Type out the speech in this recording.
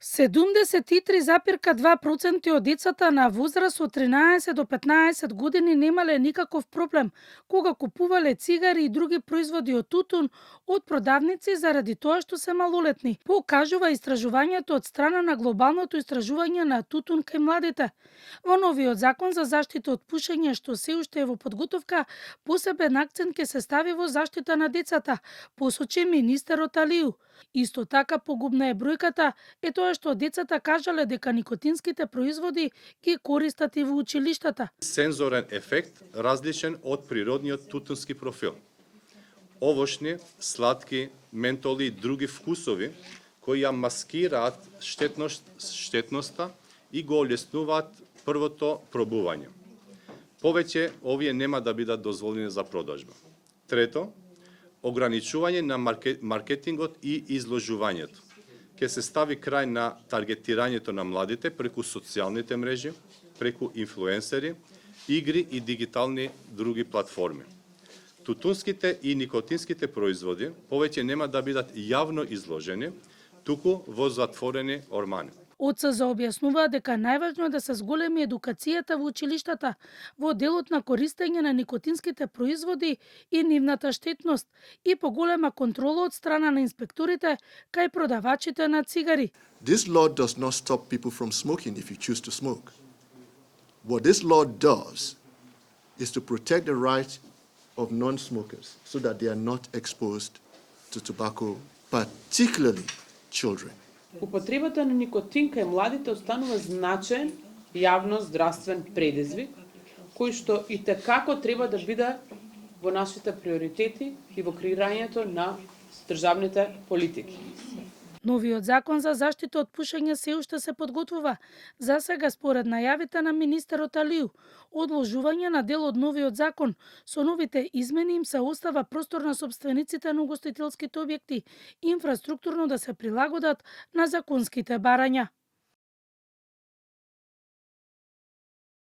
73,2% од децата на возраст од 13 до 15 години немале никаков проблем кога купувале цигари и други производи од тутун од продавници заради тоа што се малолетни, покажува истражувањето од страна на глобалното истражување на тутун кај младите. Во новиот закон за заштита од пушење, што се уште е во подготовка, посебен акцент ќе се стави во заштита на децата, посочи министерот Алиу. Исто така погубна е бројката е тоа што децата кажале дека никотинските производи ги користат и во училиштата. Сензорен ефект различен од природниот тутунски профил. Овошни, сладки, ментоли и други вкусови кои ја маскираат штетноста и го олеснуваат првото пробување. Повеќе овие нема да бидат дозволени за продажба. Трето, ограничување на маркетингот и изложувањето. Ке се стави крај на таргетирањето на младите преку социјалните мрежи, преку инфлуенсери, игри и дигитални други платформи. Тутунските и никотинските производи повеќе нема да бидат јавно изложени, туку во затворени ормани. ОЦЗ објаснува дека најважно е да се зголеми едукацијата во училиштата во делот на користење на никотинските производи и нивната штетност и поголема контрола од страна на инспекторите кај продавачите на цигари. This law does not stop people from smoking if you choose to smoke. What this law does is to protect the rights of non-smokers so that they are not exposed to tobacco, particularly children. Употребата на никотин кај младите останува значаен јавно здравствен предизвик, кој што и текако треба да биде во нашите приоритети и во креирањето на државните политики. Новиот закон за заштита од пушење се уште се подготвува. За сега, според најавите на министерот Алиу, одложување на дел од новиот закон, со новите измени им се остава простор на сопствениците на угостителските објекти инфраструктурно да се прилагодат на законските барања.